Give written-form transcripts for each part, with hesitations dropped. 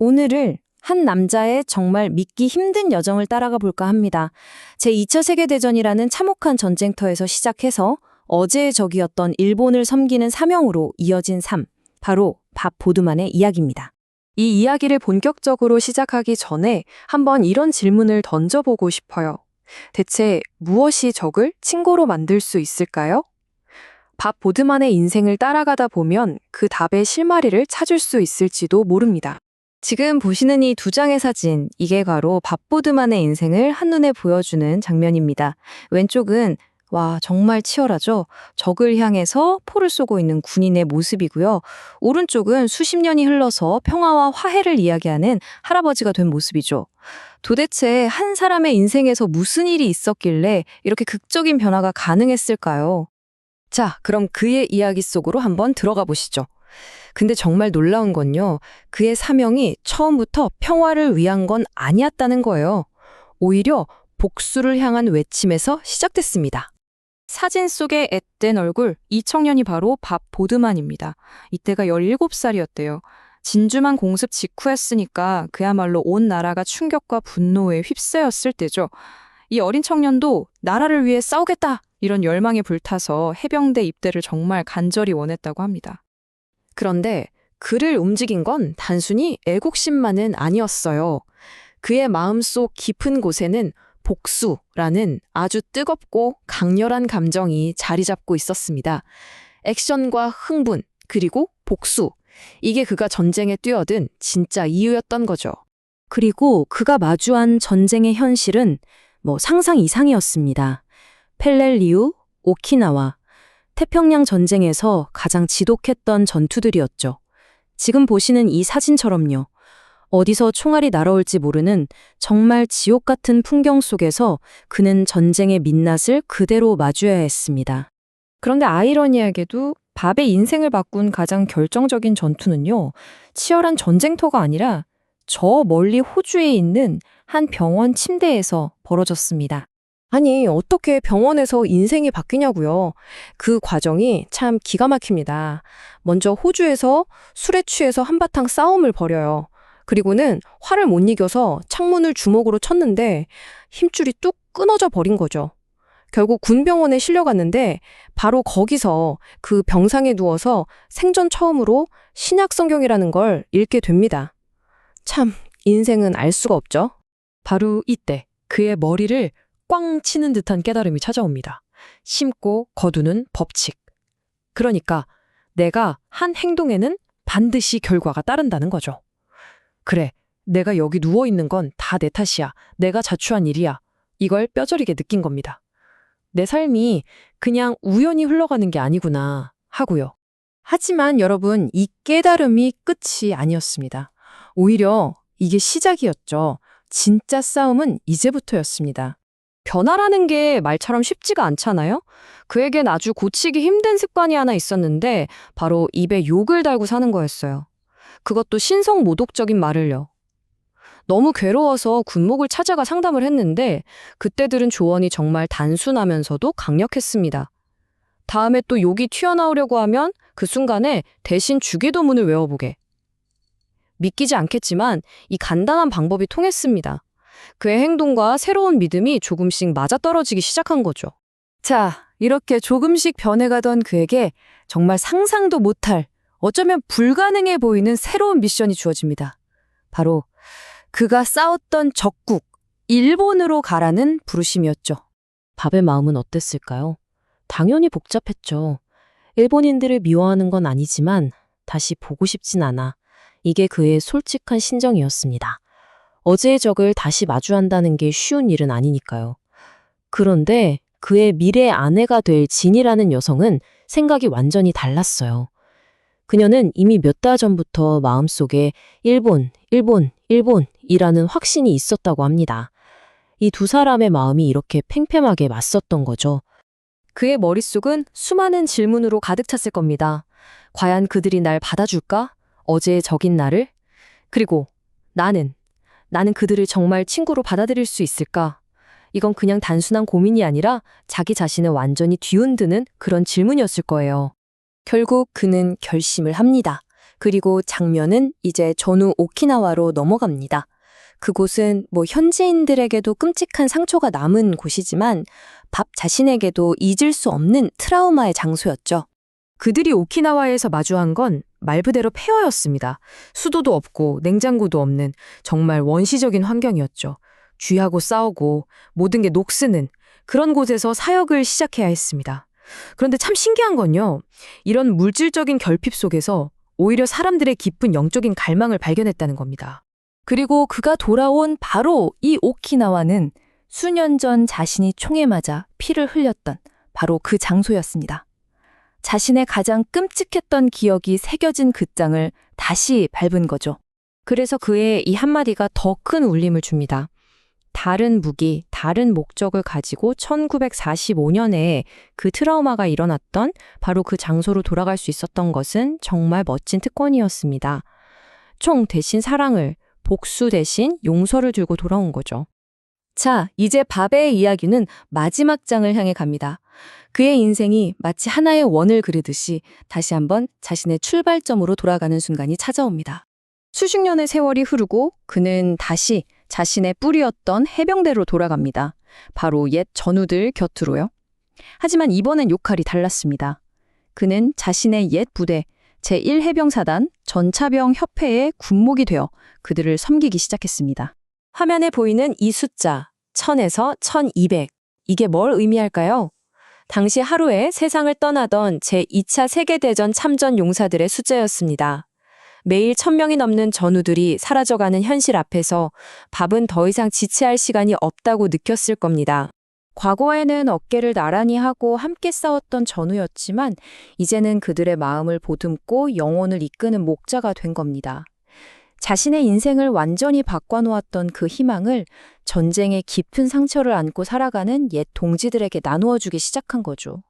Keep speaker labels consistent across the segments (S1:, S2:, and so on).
S1: 오늘은 한 남자의 정말 믿기 힘든 여정을 따라가 볼까 합니다. 제2차 세계대전이라는 참혹한 전쟁터에서 시작해서 어제의 적이었던 일본을 섬기는 사명으로 이어진 삶, 바로 밥 보드만의 이야기입니다.
S2: 이 이야기를 본격적으로 시작하기 전에 한번 이런 질문을 던져보고 싶어요. 대체 무엇이 적을 친구로 만들 수 있을까요? 밥 보드만의 인생을 따라가다 보면 그 답의 실마리를 찾을 수 있을지도 모릅니다.
S1: 지금 보시는 이 두 장의 사진, 이게 바로 밥 보드만의 인생을 한눈에 보여주는 장면입니다. 왼쪽은 와, 정말 치열하죠? 적을 향해서 포를 쏘고 있는 군인의 모습이고요. 오른쪽은 수십 년이 흘러서 평화와 화해를 이야기하는 할아버지가 된 모습이죠. 도대체 한 사람의 인생에서 무슨 일이 있었길래 이렇게 극적인 변화가 가능했을까요? 자, 그럼 그의 이야기 속으로 한번 들어가 보시죠. 근데 정말 놀라운 건요, 그의 사명이 처음부터 평화를 위한 건 아니었다는 거예요. 오히려 복수를 향한 외침에서 시작됐습니다.
S2: 사진 속의 앳된 얼굴, 이 청년이 바로 밥 보드만입니다. 이때가 17살이었대요. 진주만 공습 직후였으니까 그야말로 온 나라가 충격과 분노에 휩싸였을 때죠. 이 어린 청년도 나라를 위해 싸우겠다! 이런 열망에 불타서 해병대 입대를 정말 간절히 원했다고 합니다.
S1: 그런데 그를 움직인 건 단순히 애국심만은 아니었어요. 그의 마음속 깊은 곳에는 복수라는 아주 뜨겁고 강렬한 감정이 자리 잡고 있었습니다. 액션과 흥분, 그리고 복수. 이게 그가 전쟁에 뛰어든 진짜 이유였던 거죠. 그리고 그가 마주한 전쟁의 현실은 상상 이상이었습니다. 펠렐리우, 오키나와, 태평양 전쟁에서 가장 지독했던 전투들이었죠. 지금 보시는 이 사진처럼요. 어디서 총알이 날아올지 모르는 정말 지옥 같은 풍경 속에서 그는 전쟁의 민낯을 그대로 마주해야 했습니다. 그런데 아이러니하게도 밥의 인생을 바꾼 가장 결정적인 전투는요, 치열한 전쟁터가 아니라 저 멀리 호주에 있는 한 병원 침대에서 벌어졌습니다. 아니, 어떻게 병원에서 인생이 바뀌냐고요. 그 과정이 참 기가 막힙니다. 먼저 호주에서 술에 취해서 한바탕 싸움을 벌여요. 그리고는 화를 못 이겨서 창문을 주먹으로 쳤는데 힘줄이 뚝 끊어져 버린 거죠. 결국 군병원에 실려갔는데 바로 거기서 그 병상에 누워서 생전 처음으로 신약 성경이라는 걸 읽게 됩니다. 참, 인생은 알 수가 없죠.
S2: 바로 이때 그의 머리를 꽝 치는 듯한 깨달음이 찾아옵니다. 심고 거두는 법칙. 그러니까 내가 한 행동에는 반드시 결과가 따른다는 거죠. 그래, 내가 여기 누워있는 건 다 내 탓이야. 내가 자초한 일이야. 이걸 뼈저리게 느낀 겁니다. 내 삶이 그냥 우연히 흘러가는 게 아니구나 하고요. 하지만 여러분, 이 깨달음이 끝이 아니었습니다. 오히려 이게 시작이었죠. 진짜 싸움은 이제부터였습니다. 변화라는 게 말처럼 쉽지가 않잖아요? 그에겐 아주 고치기 힘든 습관이 하나 있었는데 바로 입에 욕을 달고 사는 거였어요. 그것도 신성모독적인 말을요. 너무 괴로워서 군목을 찾아가 상담을 했는데 그때 들은 조언이 정말 단순하면서도 강력했습니다. 다음에 또 욕이 튀어나오려고 하면 그 순간에 대신 주기도문을 외워보게. 믿기지 않겠지만 이 간단한 방법이 통했습니다. 그의 행동과 새로운 믿음이 조금씩 맞아떨어지기 시작한 거죠. 자, 이렇게 조금씩 변해가던 그에게 정말 상상도 못할, 어쩌면 불가능해 보이는 새로운 미션이 주어집니다. 바로 그가 싸웠던 적국, 일본으로 가라는 부르심이었죠. 밥의 마음은 어땠을까요? 당연히 복잡했죠. 일본인들을 미워하는 건 아니지만 다시 보고 싶진 않아. 이게 그의 솔직한 심정이었습니다. 어제의 적을 다시 마주한다는 게 쉬운 일은 아니니까요. 그런데 그의 미래 아내가 될 진이라는 여성은 생각이 완전히 달랐어요. 그녀는 이미 몇 달 전부터 마음속에 일본이라는 확신이 있었다고 합니다. 이 두 사람의 마음이 이렇게 팽팽하게 맞섰던 거죠. 그의 머릿속은 수많은 질문으로 가득 찼을 겁니다. 과연 그들이 날 받아줄까? 어제의 적인 나를? 그리고 나는 그들을 정말 친구로 받아들일 수 있을까? 이건 그냥 단순한 고민이 아니라 자기 자신을 완전히 뒤흔드는 그런 질문이었을 거예요. 결국 그는 결심을 합니다.
S3: 그리고 장면은 이제 전후 오키나와로 넘어갑니다. 그곳은 현지인들에게도 끔찍한 상처가 남은 곳이지만 밥 자신에게도 잊을 수 없는 트라우마의 장소였죠.
S1: 그들이 오키나와에서 마주한 건 말 그대로 폐허였습니다. 수도도 없고 냉장고도 없는 정말 원시적인 환경이었죠. 쥐하고 싸우고 모든 게 녹쓰는 그런 곳에서 사역을 시작해야 했습니다. 그런데 참 신기한 건요. 이런 물질적인 결핍 속에서 오히려 사람들의 깊은 영적인 갈망을 발견했다는 겁니다.
S3: 그리고 그가 돌아온 바로 이 오키나와는 수년 전 자신이 총에 맞아 피를 흘렸던 바로 그 장소였습니다. 자신의 가장 끔찍했던 기억이 새겨진 그 땅을 다시 밟은 거죠.
S2: 그래서 그의 이 한마디가 더 큰 울림을 줍니다. 다른 무기, 다른 목적을 가지고 1945년에 그 트라우마가 일어났던 바로 그 장소로 돌아갈 수 있었던 것은 정말 멋진 특권이었습니다. 총 대신 사랑을, 복수 대신 용서를 들고 돌아온 거죠.
S3: 자, 이제 밥의 이야기는 마지막 장을 향해 갑니다. 그의 인생이 마치 하나의 원을 그리듯이 다시 한번 자신의 출발점으로 돌아가는 순간이 찾아옵니다. 수십 년의 세월이 흐르고 그는 다시 자신의 뿌리였던 해병대로 돌아갑니다. 바로 옛 전우들 곁으로요. 하지만 이번엔 역할이 달랐습니다. 그는 자신의 옛 부대 제1해병사단 전차병협회의 군목이 되어 그들을 섬기기 시작했습니다.
S2: 화면에 보이는 이 숫자, 1000에서 1200. 이게 뭘 의미할까요? 당시 하루에 세상을 떠나던 제2차 세계대전 참전 용사들의 숫자였습니다. 매일 1000명이 넘는 전우들이 사라져가는 현실 앞에서 밥은 더 이상 지체할 시간이 없다고 느꼈을 겁니다. 과거에는 어깨를 나란히 하고 함께 싸웠던 전우였지만 이제는 그들의 마음을 보듬고 영혼을 이끄는 목자가 된 겁니다. 자신의 인생을 완전히 바꿔놓았던 그 희망을 전쟁의 깊은 상처를 안고 살아가는 옛 동지들에게 나누어 주기 시작한 거죠.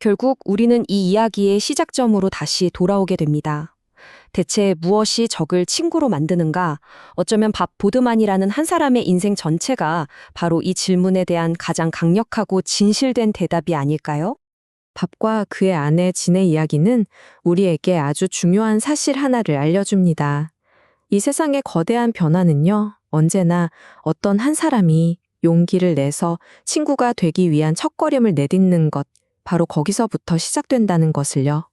S2: 결국 우리는 이 이야기의 시작점으로 다시 돌아오게 됩니다. 대체 무엇이 적을 친구로 만드는가? 어쩌면 밥 보드만이라는 한 사람의 인생 전체가 바로 이 질문에 대한 가장 강력하고 진실된 대답이 아닐까요? 밥과 그의 아내 진의 이야기는 우리에게 아주 중요한 사실 하나를 알려줍니다. 이 세상의 거대한 변화는요, 언제나 어떤 한 사람이 용기를 내서 친구가 되기 위한 첫걸음을 내딛는 것, 바로 거기서부터 시작된다는 것을요.